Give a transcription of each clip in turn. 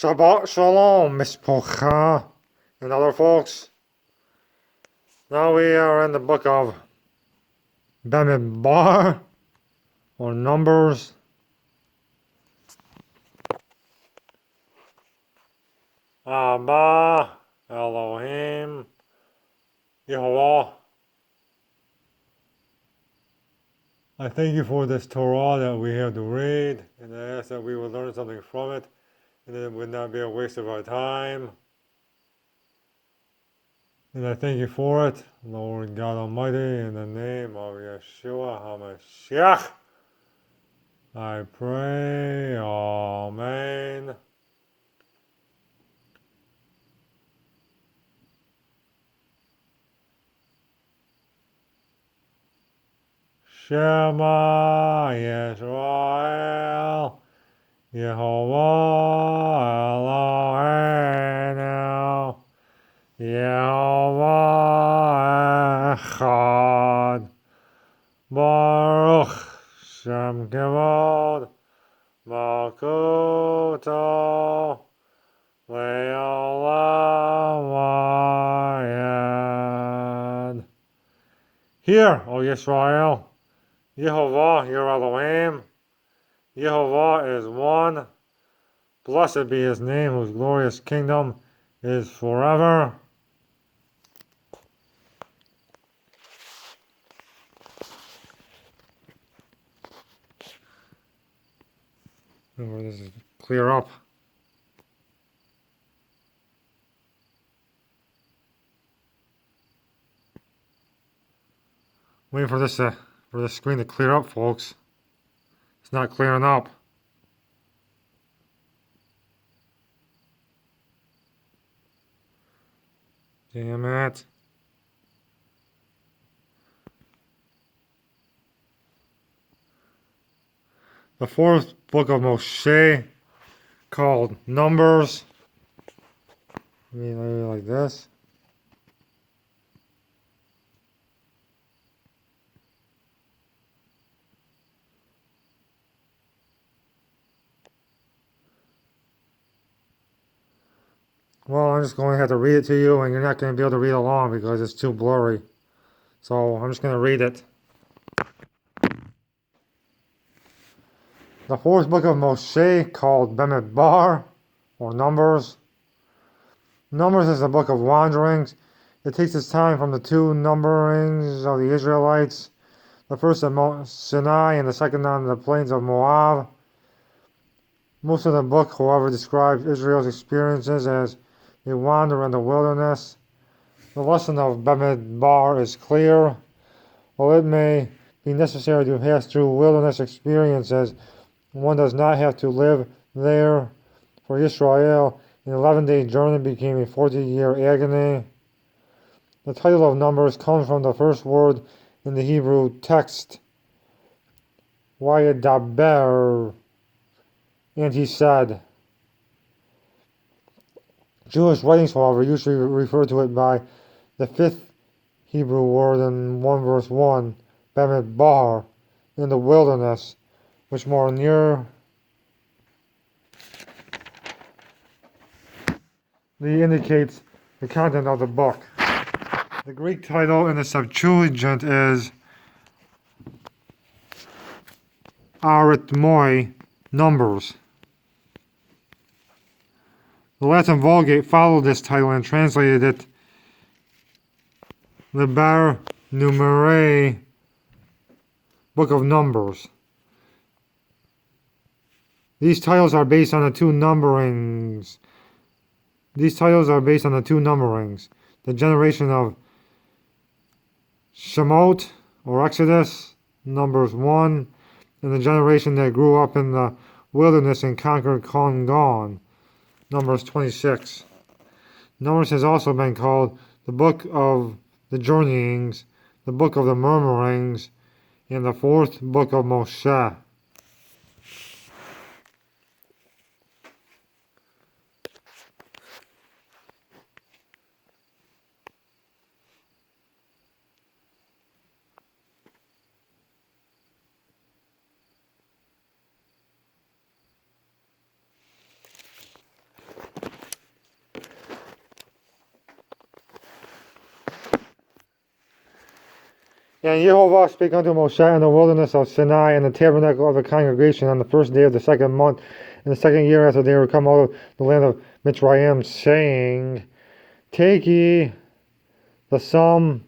Shabbat Shalom, Mishpocha, and other folks. Now we are in the book of Bemidbar, or Numbers. Abba, Elohim, Yehovah. I thank you for this Torah that we have to read, and I ask that we will learn something from it, and that it would not be a waste of our time. And I thank you for it, Lord God Almighty, in the name of Yeshua HaMashiach. I pray, Amen. Shema Yisrael, Yehovah Eloheinu, Yehovah Echad, Baruch Shem Kavod, Malkuto, Le'olam Vayed. Hear, O Yisrael, Yehovah, your Elohim. Yehovah is one. Blessed be his name, whose glorious kingdom is forever. Remember, this is clear up. Waiting for this screen to clear up, folks. It's not clearing up. Damn it. The fourth book of Moshe, called Numbers. Maybe like this. Well, I'm just going to have to read it to you, and you're not going to be able to read along because it's too blurry. So I'm just going to read it. The fourth book of Moshe, called Bemidbar, or Numbers. Numbers is a book of wanderings. It takes its time from the two numberings of the Israelites, the first at Mount Sinai and the second on the plains of Moab. Most of the book, however, describes Israel's experiences as they wander in the wilderness. The lesson of Bemidbar is clear. While it may be necessary to pass through wilderness experiences, one does not have to live there. For Israel, an 11-day journey became a 40-year agony. The title of Numbers comes from the first word in the Hebrew text, Vayadaber, and he said. Jewish writings, however, usually refer to it by the fifth Hebrew word in 1 verse 1, Bemidbar, in the wilderness, which more nearly indicates the content of the book. The Greek title in the Septuagint is Arithmoi, Numbers. The Latin Vulgate followed this title and translated it Liber Numeri, Book of Numbers. These titles are based on the two numberings. The generation of Shemot, or Exodus, Numbers 1, and the generation that grew up in the wilderness and conquered Canaan, Numbers 26. Numbers has also been called the Book of the Journeyings, the Book of the Murmurings, and the fourth Book of Moshe. And Jehovah spake unto Moshe in the wilderness of Sinai in the tabernacle of the congregation on the first day of the second month, in the second year after they were come out of the land of Mitzrayim, saying, Take ye the sum,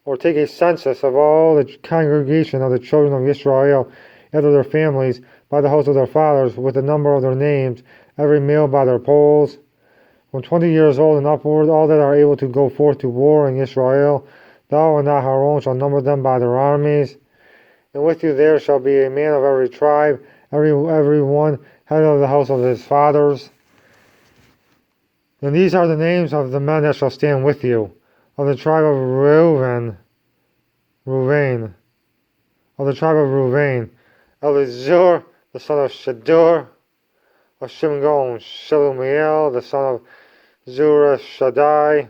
or take a census of all the congregation of the children of Israel, after their families, by the house of their fathers, with the number of their names, every male by their polls, from 20 years old and upward, all that are able to go forth to war in Israel. Thou and Aharon shall number them by their armies. And with you there shall be a man of every tribe, every one head of the house of his fathers. And these are the names of the men that shall stand with you. Of the tribe of Reuben, of the tribe of Reuben, Elizur, the son of Shadur, of Shimgon, Shelumiel, the son of Zurah Shaddai,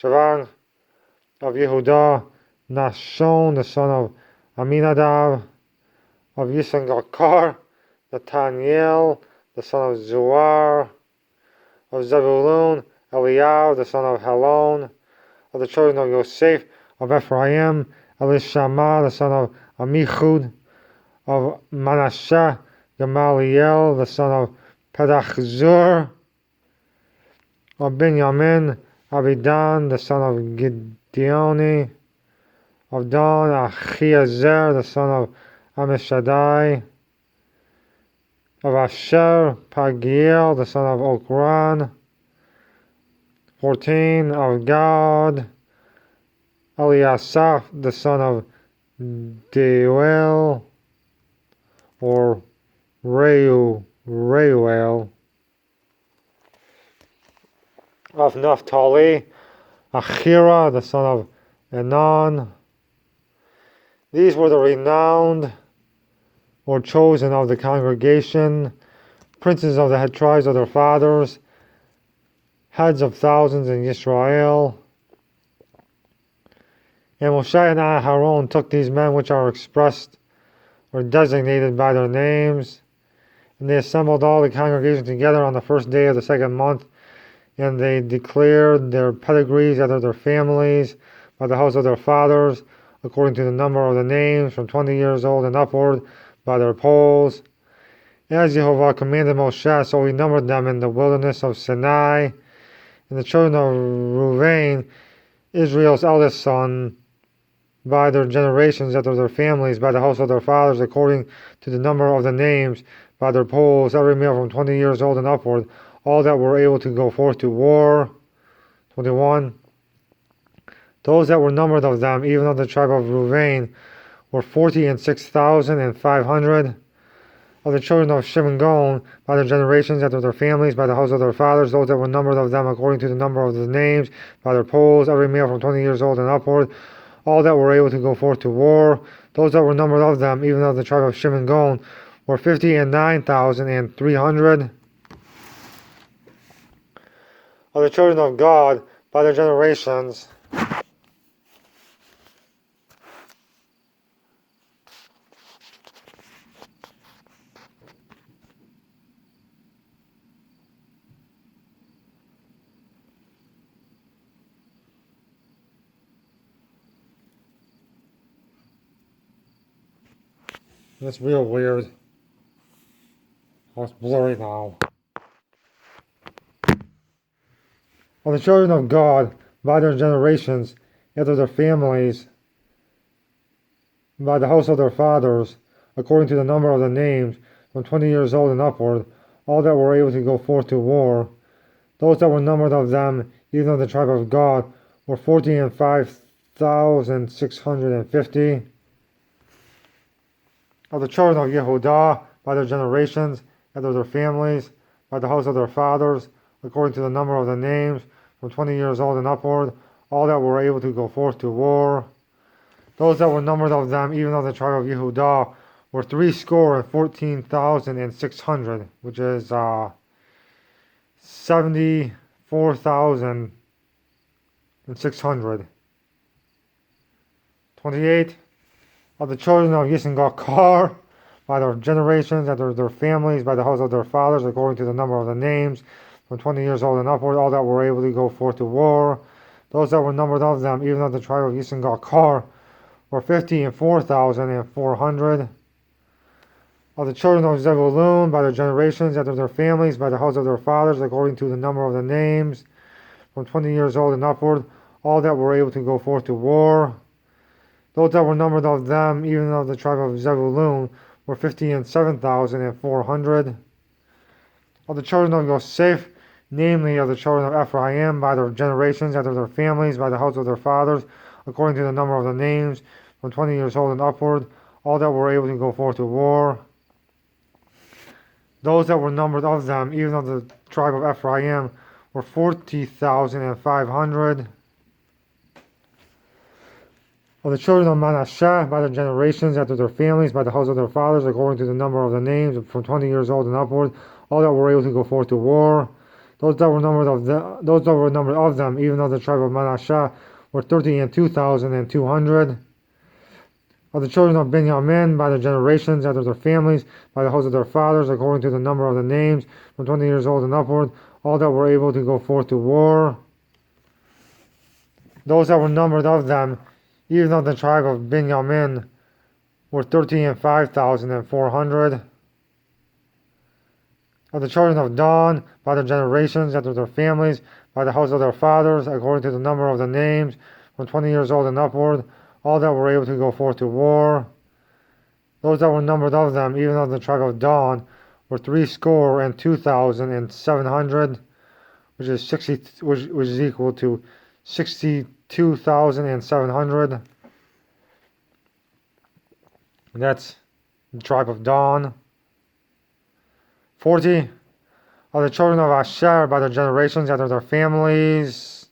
Shavang, of Yehudah, Nashon, the son of Aminadab, of Yisangakar, Nathaniel, the son of Zuar, of Zebulun, Eliab, the son of Helon, of the children of Yosef, of Ephraim, Elishama, the son of Amichud, of Manasseh, Gamaliel, the son of Pedachzur, of Benjamin, Abidan, the son of Gideoni, of Dan, Achiezer, the son of Amishadai, of Asher, Pagiel, the son of Okran, 14, of Gad, Eliasaph, the son of Deuel, or Reuel, of Naphtali, Achira, the son of Enan. These were the renowned or chosen of the congregation, princes of the head tribes of their fathers, heads of thousands in Israel. And Moshe and Aharon took these men which are expressed or designated by their names, and they assembled all the congregation together on the first day of the second month, and they declared their pedigrees after their families by the house of their fathers, according to the number of the names, from 20 years old and upward, by their polls. As Jehovah commanded Moshe, so he numbered them in the wilderness of Sinai. And the children of Reuben, Israel's eldest son, by their generations after their families, by the house of their fathers, according to the number of the names, by their polls, every male from 20 years old and upward, all that were able to go forth to war. 21. Those that were numbered of them, even of the tribe of Reuben, were 46,500. Of the children of Shimon, by their generations after their families, by the house of their fathers, those that were numbered of them according to the number of the names, by their polls, every male from 20 years old and upward, all that were able to go forth to war. Those that were numbered of them, even of the tribe of Shimon, were 59,300. Of the children of God, by their generations, that's real weird. Oh, it's blurry now. Of the children of God, by their generations, after their families, by the house of their fathers, according to the number of the names, from 20 years old and upward, all that were able to go forth to war. Those that were numbered of them, even of the tribe of God, were 45,650. Of the children of Yehudah, by their generations, after their families, by the house of their fathers, according to the number of the names, from 20 years old and upward, all that were able to go forth to war. Those that were numbered of them, even of the tribe of Yehudah, were 314,600, which is 74,600. 28. Of the children of Yisangakar, by their generations, after their families, by the house of their fathers, according to the number of the names, from 20 years old and upward, all that were able to go forth to war. Those that were numbered of them, even of the tribe of Yisangakar, were 50 and 4,400. Of the children of Zebulun, by their generations, after their families, by the house of their fathers, according to the number of the names, from 20 years old and upward, all that were able to go forth to war. Those that were numbered of them, even of the tribe of Zebulun, were 50 and 7,400. Of the children of Yosef, namely of the children of Ephraim, by their generations, after their families, by the house of their fathers, according to the number of the names, from 20 years old and upward, all that were able to go forth to war. Those that were numbered of them, even of the tribe of Ephraim, were 40,500. Of the children of Manasseh, by their generations, after their families, by the house of their fathers, according to the number of the names, from 20 years old and upward, all that were able to go forth to war. Those that were numbered of them, even of the tribe of Manasseh, were 32,200. Of the children of Benjamin, by their generations, after their families, by the house of their fathers, according to the number of the names, from 20 years old and upward, all that were able to go forth to war. Those that were numbered of them, even of the tribe of Benjamin, were 5,400. Of the children of Dan, by their generations, after their families, by the house of their fathers, according to the number of the names, from 20 years old and upward, all that were able to go forth to war. Those that were numbered of them, even of the tribe of Dan, were 62,700, which is equal to 62,700. And that's the tribe of Dan. 40 of the children of Asher, by their generations, after their families,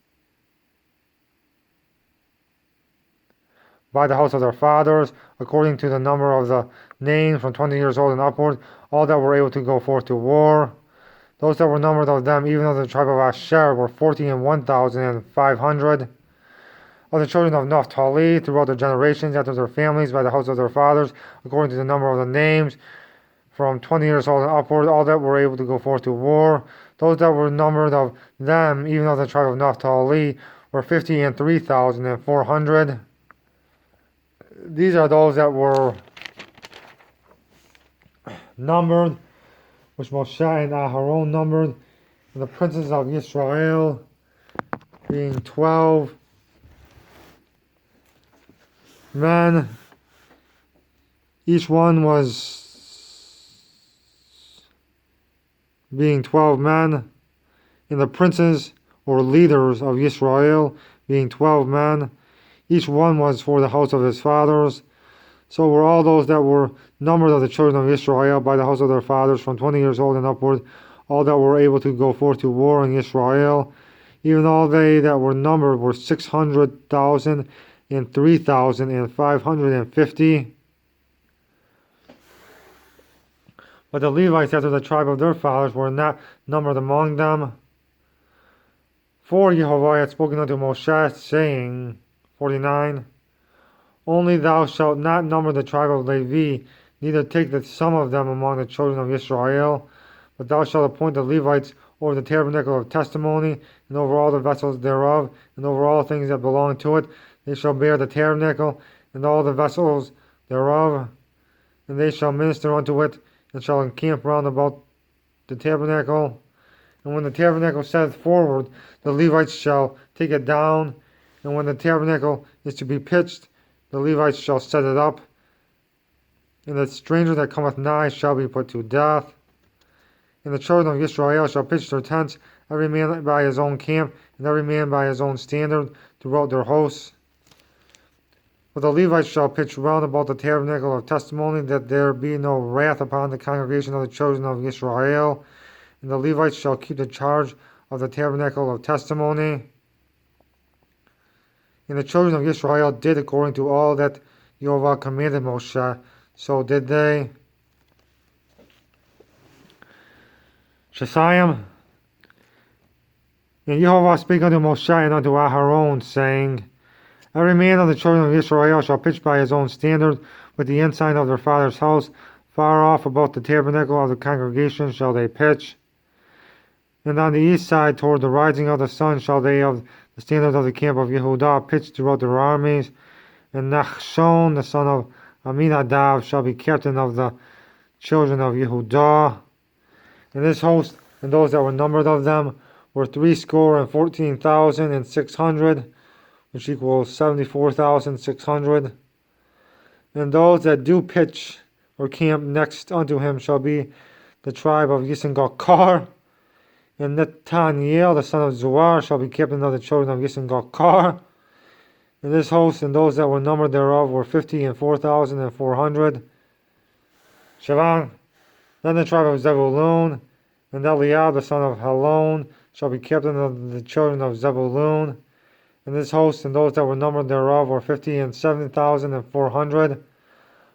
by the house of their fathers, according to the number of the names, from 20 years old and upward, all that were able to go forth to war. Those that were numbered of them, even of the tribe of Asher, were 41,500. Of the children of Naphtali, throughout their generations, after their families, by the house of their fathers, according to the number of the names, from 20 years old and upward, all that were able to go forth to war. Those that were numbered of them, even of the tribe of Naphtali, were 53,400. These are those that were numbered, which Moshe and Aharon numbered, and the princes of Israel, being 12 men. Each one was being 12 men, and the princes or leaders of Israel, being 12 men. Each one was for the house of his fathers. So were all those that were numbered of the children of Israel by the house of their fathers, from 20 years old and upward, all that were able to go forth to war in Israel. Even all they that were numbered were 600,000 and 3,550. But the Levites, after the tribe of their fathers, were not numbered among them. For Jehovah had spoken unto Moshe, saying, 49, Only thou shalt not number the tribe of Levi, neither take the sum of them among the children of Israel, but thou shalt appoint the Levites over the tabernacle of testimony, and over all the vessels thereof, and over all things that belong to it. They shall bear the tabernacle, and all the vessels thereof, and they shall minister unto it, and shall encamp round about the tabernacle. And when the tabernacle setteth forward, the Levites shall take it down, and when the tabernacle is to be pitched, the Levites shall set it up, and the stranger that cometh nigh shall be put to death. And the children of Israel shall pitch their tents, every man by his own camp, and every man by his own standard, throughout their hosts. But the Levites shall pitch round about the tabernacle of testimony, that there be no wrath upon the congregation of the children of Israel. And the Levites shall keep the charge of the tabernacle of testimony. And the children of Israel did according to all that Jehovah commanded Moshe, so did they. Shesayim. And Jehovah spake unto Moshe and unto Aharon, saying, Every man of the children of Israel shall pitch by his own standard, with the ensign of their father's house, far off about the tabernacle of the congregation shall they pitch. And on the east side, toward the rising of the sun, shall they of the standard of the camp of Yehudah pitch throughout their armies. And Nachshon, the son of Aminadab, shall be captain of the children of Yehudah. And this host, and those that were numbered of them, were 14,600, which equals 74,600. And those that do pitch or camp next unto him shall be the tribe of Yisengakar. And Netaniel, the son of Zuar, shall be captain of the children of Yisengakar. And this host and those that were numbered thereof were 54,400. Shavan. Then the tribe of Zebulun, and Eliab, the son of Helon, shall be captain of the children of Zebulun. And this host and those that were numbered thereof were 57,400.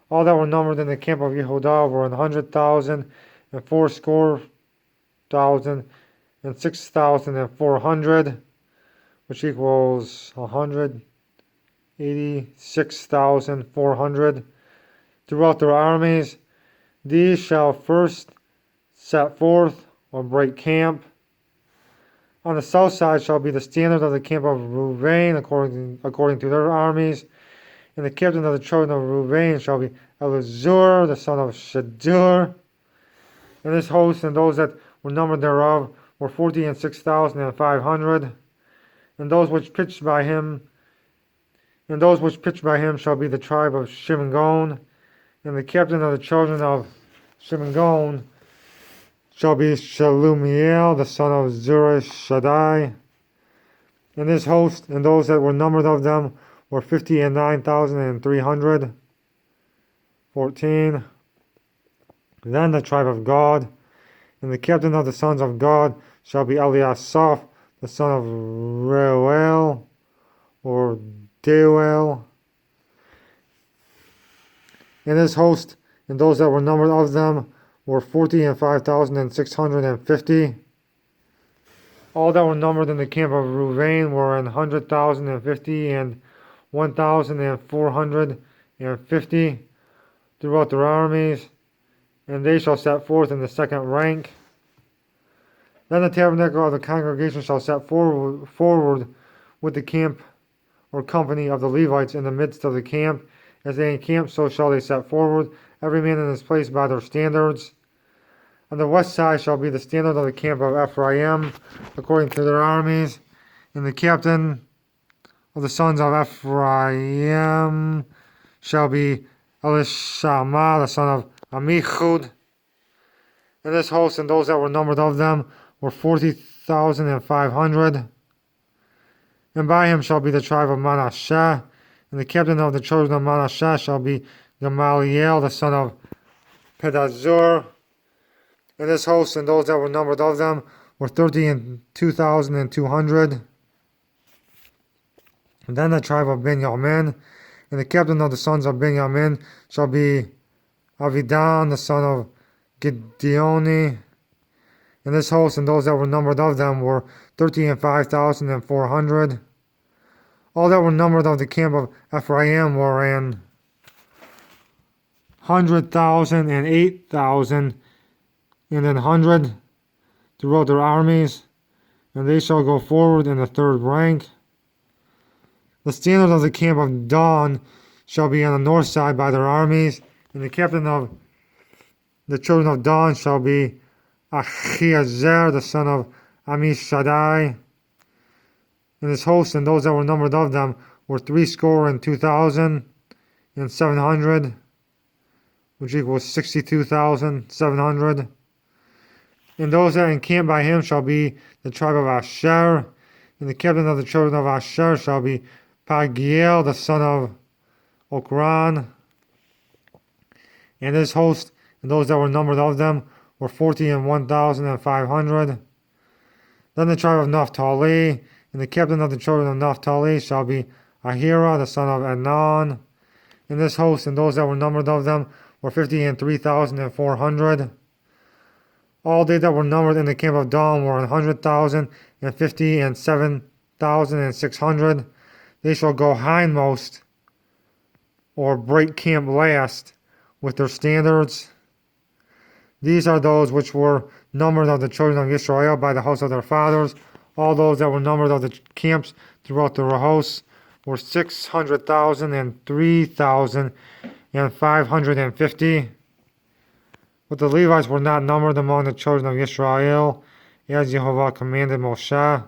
All that were numbered in the camp of Yehudah were 100,000 and fourscore thousand and 6,400, which equals 186,400 throughout their armies. These shall first set forth or break camp. On the south side shall be the standard of the camp of Ruvain according to their armies. And the captain of the children of Ruvain shall be Elizur, the son of Shadur. And this host and those that were numbered thereof were 46,500. And those which pitched by him shall be the tribe of Shimon. And the captain of the children of Shimon shall be Shalumiel, the son of Zurish Shaddai. And this host and those that were numbered of them were 59,300. 14. Then the tribe of Gad, and the captain of the sons of Gad shall be Eliasaph, the son of Reuel, or Deuel. And his host, and those that were numbered of them, were 45,650. All that were numbered in the camp of Ruvain were 100,050 and 1,450 throughout their armies, and they shall set forth in the second rank. Then the tabernacle of the congregation shall set forward with the camp or company of the Levites in the midst of the camp. As they encamp, so shall they set forward, every man in his place by their standards. On the west side shall be the standard of the camp of Ephraim, according to their armies. And the captain of the sons of Ephraim shall be Elishama, the son of Amichud. And this host and those that were numbered of them were 40,500. And by him shall be the tribe of Manasseh. And the captain of the children of Manasseh shall be Gamaliel, the son of Pedazur. And this host and those that were numbered of them were 32,200. And then the tribe of Benjamin, and the captain of the sons of Benjamin shall be Avidan, the son of Gideoni. And this host and those that were numbered of them were 5,400. All that were numbered of the camp of Ephraim were 100,000 and 8,000 and 100 throughout their armies, and they shall go forward in the third rank. The standard of the camp of Dan shall be on the north side by their armies, and the captain of the children of Dan shall be Achiezer, the son of Ammishaddai. And his host and those that were numbered of them were 62,700, which equals 62,700. And those that encamp by him shall be the tribe of Asher, and the captain of the children of Asher shall be Pagiel, the son of Okran. And his host and those that were numbered of them were 41,500. Then the tribe of Naphtali, and the captain of the children of Naphtali shall be Ahira, the son of Anan. And this host and those that were numbered of them were 53,400. All they that were numbered in the camp of Dan were 100,000 and 50 and 7,600. They shall go hindmost, or break camp last, with their standards. These are those which were numbered of the children of Israel by the house of their fathers. All those that were numbered of the camps throughout their hosts were 600,000 and 3,550. But the Levites were not numbered among the children of Israel, as Jehovah commanded Moshe.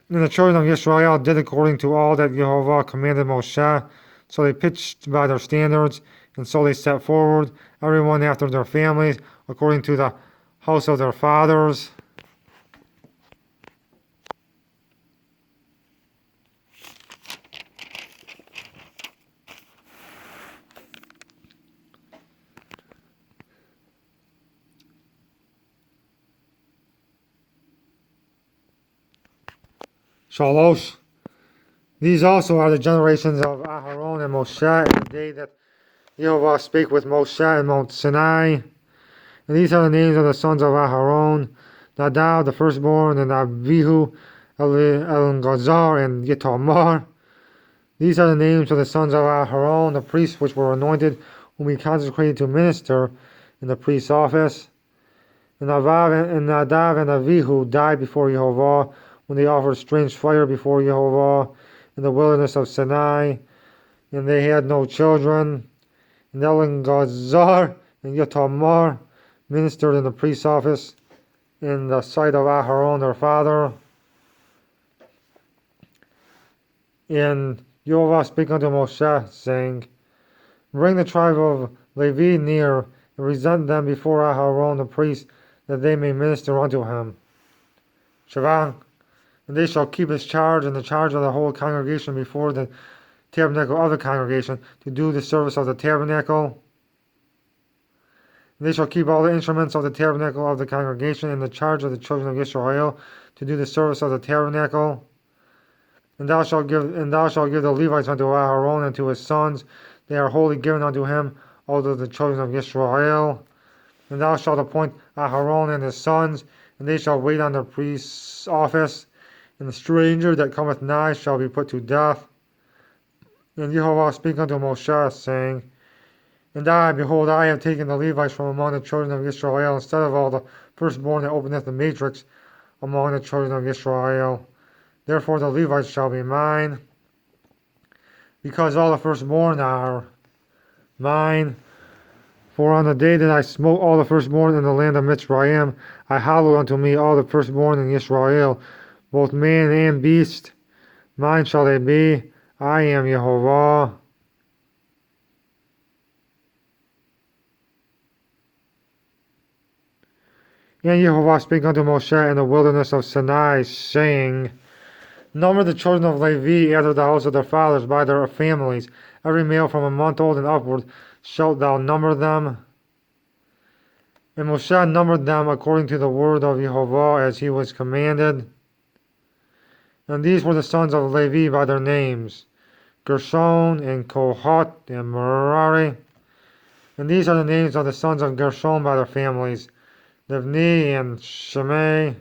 And the children of Israel did according to all that Jehovah commanded Moshe. So they pitched by their standards, and so they set forward, everyone after their families, according to the house of their fathers. Shalosh. These also are the generations of Aharon and Moshe in the day that Jehovah spake with Moshe in Mount Sinai. And these are the names of the sons of Aharon: Nadab the firstborn, and Abihu, Eleazar, and Yitamar. These are the names of the sons of Aharon, the priests which were anointed, whom he consecrated to minister in the priest's office. And Nadab and Abihu died before Jehovah when they offered strange fire before Jehovah in the wilderness of Sinai, and they had no children. And Eleazar and Yitamar ministered in the priest's office in the sight of Aharon their father. And Jehovah spake unto Moshe, saying, Bring the tribe of Levi near, and present them before Aharon the priest, that they may minister unto him. Shabbat. And they shall keep his charge and the charge of the whole congregation before the tabernacle of the congregation, to do the service of the tabernacle. And they shall keep all the instruments of the tabernacle of the congregation in the charge of the children of Israel, to do the service of the tabernacle. And thou shalt give the Levites unto Aharon and to his sons; they are wholly given unto him, all of the children of Israel. And thou shalt appoint Aharon and his sons, and they shall wait on the priest's office. And the stranger that cometh nigh shall be put to death. And Jehovah spake unto Moshe, saying, And I, behold, I have taken the Levites from among the children of Israel, instead of all the firstborn that openeth the matrix among the children of Israel. Therefore the Levites shall be mine, because all the firstborn are mine. For on the day that I smote all the firstborn in the land of Mitzrayim, I hallowed unto me all the firstborn in Israel, both man and beast. Mine shall they be. I am Jehovah. And Jehovah spake unto Moshe in the wilderness of Sinai, saying, Number the children of Levi after the house of their fathers by their families, every male from a month old and upward shalt thou number them. And Moshe numbered them according to the word of Jehovah, as he was commanded. And these were the sons of Levi by their names: Gershon, and Kohath, and Merari. And these are the names of the sons of Gershon by their families: Livni and Shimei.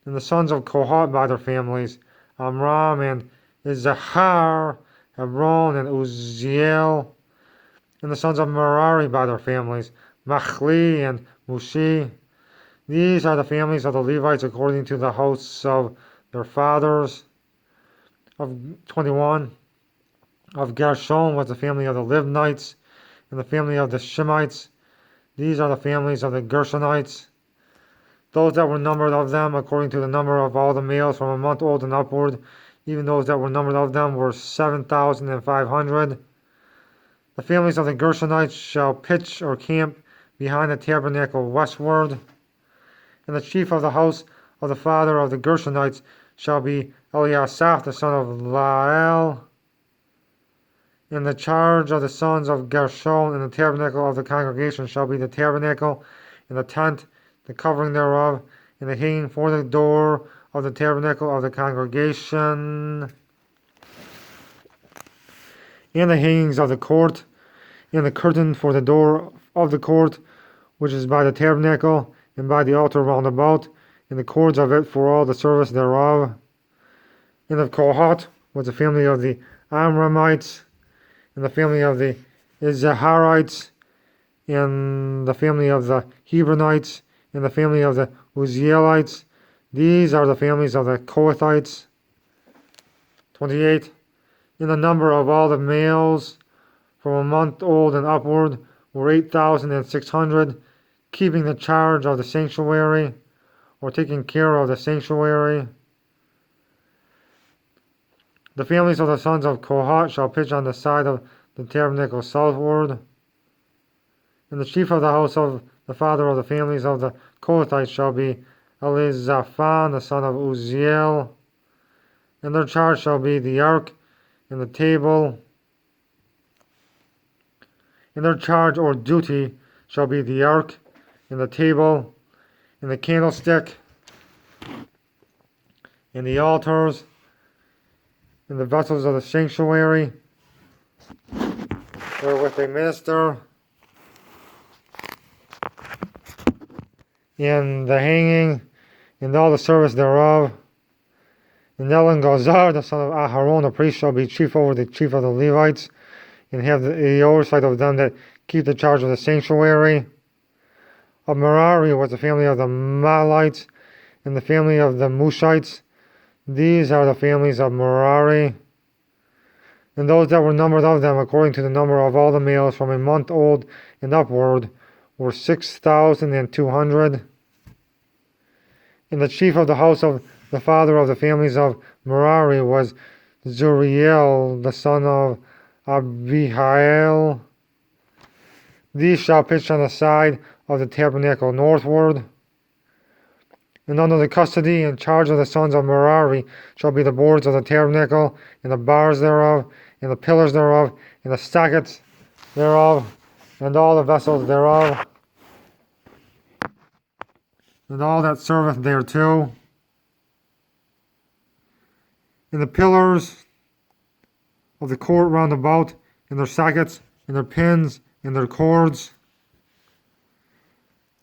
And the sons of Kohath by their families: Amram and Izahar, Hebron and Uzziel. And the sons of Merari by their families: Machli and Mushi. These are the families of the Levites according to the house of their fathers. Of 21. Of Gershon was the family of the Libnites, and the family of the Shemites. These are the families of the Gershonites. Those that were numbered of them, according to the number of all the males from a month old and upward, even those that were numbered of them, were 7,500. The families of the Gershonites shall pitch or camp behind the tabernacle westward. And the chief of the house of the father of the Gershonites shall be Eliasaph the son of Lael. And the charge of the sons of Gershon in the tabernacle of the congregation shall be the tabernacle, and the tent, the covering thereof, and the hanging for the door of the tabernacle of the congregation, and the hangings of the court, and the curtain for the door of the court, which is by the tabernacle, and by the altar round about, and the cords of it for all the service thereof. And of Kohath was the family of the Amramites, and the family of the Izaharites, and the family of the Hebronites, and the family of the Uzzielites. These are the families of the Kohathites. 28. And the number of all the males from a month old and upward were 8,600, keeping the charge of the sanctuary, or taking care of the sanctuary. The families of the sons of Kohat shall pitch on the side of the tabernacle southward. And the chief of the house of the father of the families of the Kohathites shall be Elizaphan, the son of Uzziel. And their charge shall be the ark and the table. And their charge or duty shall be the ark and the table and the candlestick and the altars and the vessels of the sanctuary wherewith they minister, and the hanging and all the service thereof. And Elengazar, the son of Aharon, the priest, shall be chief over the chief of the Levites, and have the oversight of them that keep the charge of the sanctuary. Of Merari was the family of the Mahlites, and the family of the Mushites. These are the families of Merari. And those that were numbered of them, according to the number of all the males from a month old and upward, were 6,200. And the chief of the house of the father of the families of Merari was Zuriel, the son of Abihail. These shall pitch on the side of the tabernacle northward. And under the custody and charge of the sons of Merari shall be the boards of the tabernacle, and the bars thereof, and the pillars thereof, and the sockets thereof, and all the vessels thereof, and all that serveth thereto. And the pillars of the court round about, and their sockets, and their pins, and their cords.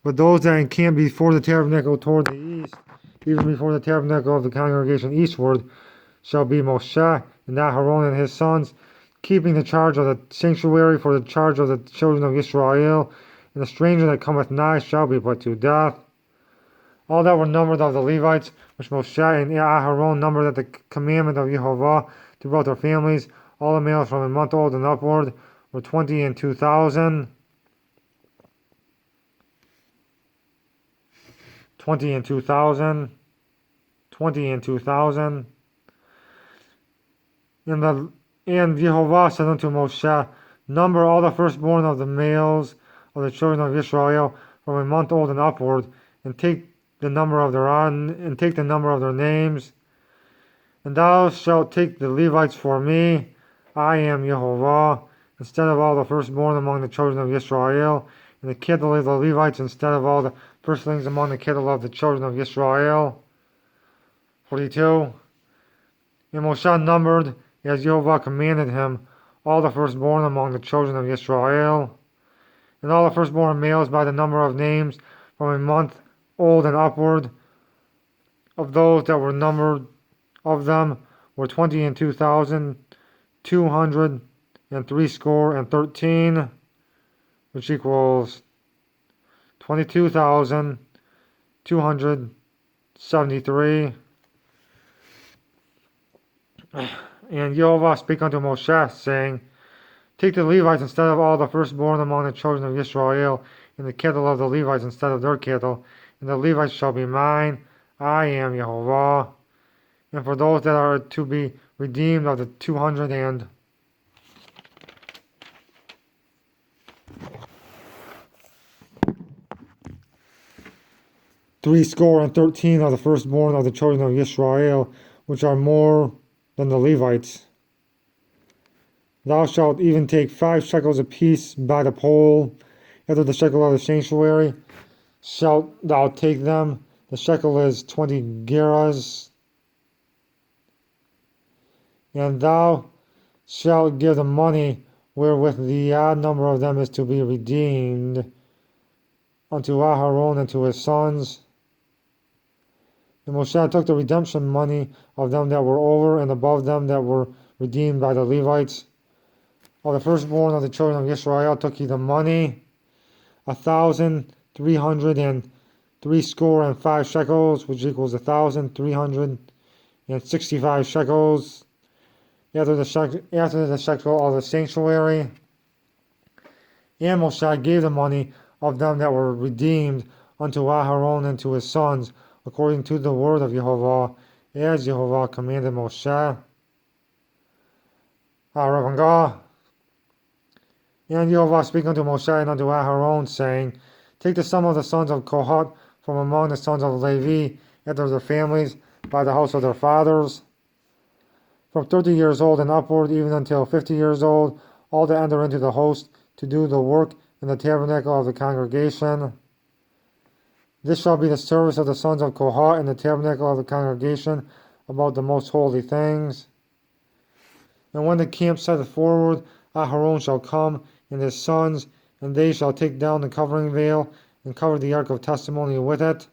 But those that encamp before the tabernacle toward the east, even before the tabernacle of the congregation eastward, shall be Moshe and Aharon and his sons, keeping the charge of the sanctuary for the charge of the children of Israel. And the stranger that cometh nigh shall be put to death. All that were numbered of the Levites, which Moshe and Aharon numbered at the commandment of Jehovah throughout their families, all the males from a month old and upward, were 22,000. 20 and 2,000. 20 and 2,000. And Jehovah said unto Moshe, number all the firstborn of the males of the children of Israel from a month old and upward, and take the number of their names. And thou shalt take the Levites for me. I am Jehovah, instead of all the firstborn among the children of Israel, and the cattle of the Levites instead of all the firstlings among the cattle of the children of Israel. 42. And Moshe numbered, as Jehovah commanded him, all the firstborn among the children of Israel, and all the firstborn males by the number of names from a month old and upward, of those that were numbered of them, were 22,213, which equals 22,273. And Jehovah spake unto Moshe, saying, take the Levites instead of all the firstborn among the children of Israel, and the cattle of the Levites instead of their cattle, and the Levites shall be mine. I am Jehovah. And for those that are to be redeemed of the 200 and 13 of the firstborn of the children of Israel, which are more than the Levites. Thou shalt even take 5 shekels apiece by the pole, after the shekel of the sanctuary shalt thou take them. The shekel is 20 gerahs. And thou shalt give the money wherewith the odd number of them is to be redeemed unto Aharon and to his sons. And Moshe took the redemption money of them that were over and above them that were redeemed by the Levites. Of the firstborn of the children of Israel took he the money, 1,365 shekels, which equals 1,365 shekels. after the shekel of the sanctuary. And Moshe gave the money of them that were redeemed unto Aharon and to his sons, according to the word of Jehovah, as Jehovah commanded Moshe. And Jehovah spake unto Moshe and unto Aharon, saying, Take the sum of the sons of Kohath from among the sons of Levi, after their families, by the house of their fathers, from 30 years old and upward, even until 50 years old, all that enter into the host to do the work in the tabernacle of the congregation. This shall be the service of the sons of Kohath in the tabernacle of the congregation about the most holy things. And when the camp setteth forward, Aharon shall come, and his sons, and they shall take down the covering veil, and cover the ark of testimony with it,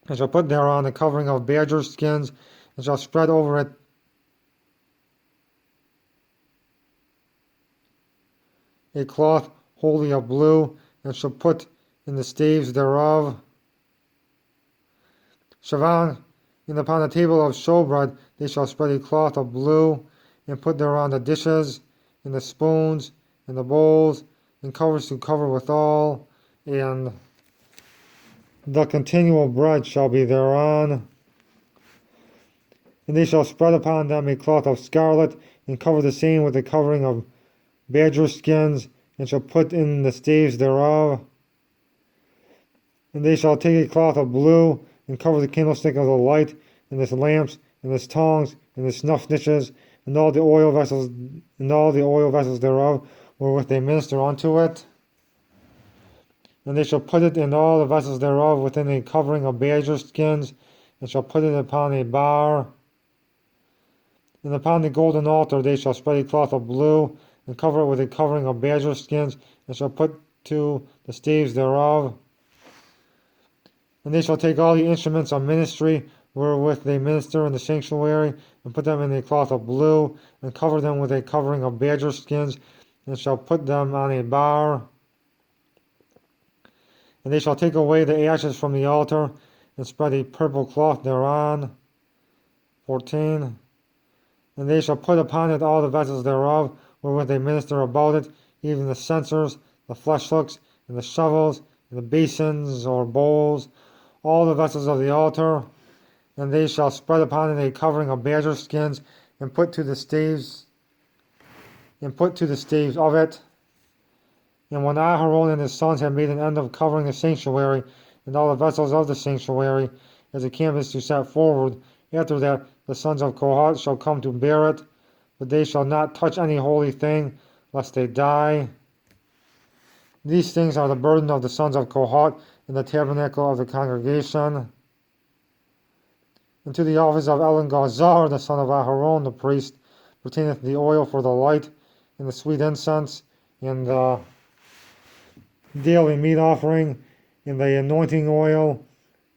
and shall put thereon the covering of badger skins, and shall spread over it a cloth wholly of blue, and shall put in the staves thereof. Shavan, and upon the table of showbread they shall spread a cloth of blue, and put thereon the dishes, and the spoons, and the bowls, and covers to cover withal, and the continual bread shall be thereon. And they shall spread upon them a cloth of scarlet, and cover the same with a covering of badger skins, and shall put in the staves thereof. And they shall take a cloth of blue, and cover the candlestick of the light, and its lamps, and its tongs, and the snuff dishes, and all the oil vessels thereof, wherewith they minister unto it. And they shall put it in all the vessels thereof within a covering of badger skins, and shall put it upon a bar. And upon the golden altar they shall spread a cloth of blue, and cover it with a covering of badger skins, and shall put to the staves thereof. And they shall take all the instruments of ministry wherewith they minister in the sanctuary, and put them in a cloth of blue, and cover them with a covering of badger skins, and shall put them on a bar. And they shall take away the ashes from the altar, and spread a purple cloth thereon. 14. And they shall put upon it all the vessels thereof, wherewith they minister about it, even the censers, the fleshhooks, and the shovels, and the basins or bowls, all the vessels of the altar. And they shall spread upon it a covering of badger skins, and put to the staves of it. And when Aharon and his sons had made an end of covering the sanctuary, and all the vessels of the sanctuary, as the camp is to set forward, after that the sons of Kohath shall come to bear it, but they shall not touch any holy thing, lest they die. These things are the burden of the sons of Kohath in the tabernacle of the congregation. And to the office of Elengazar, the son of Aharon, the priest, pertaineth the oil for the light, and the sweet incense, and the daily meat offering, and the anointing oil,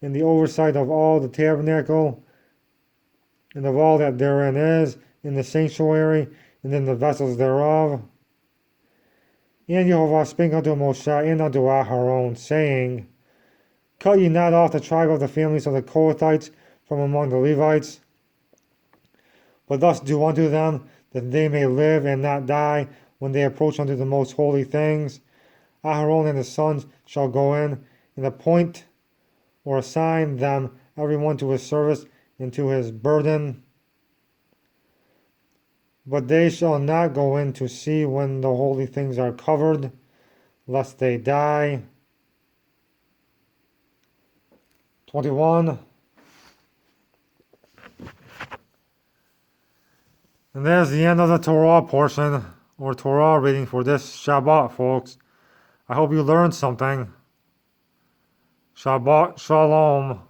and the oversight of all the tabernacle, and of all that therein is, in the sanctuary, and in the vessels thereof. And Jehovah spake unto Moshe and unto Aharon, saying, Cut ye not off the tribe of the families of the Kohathites from among the Levites, but thus do unto them, that they may live and not die when they approach unto the most holy things. Aharon and his sons shall go in, and appoint or assign them every one to his service and to his burden. But they shall not go in to see when the holy things are covered, lest they die. 21. And there's the end of the Torah portion, or Torah reading for this Shabbat, folks. I hope you learned something. Shabbat Shalom.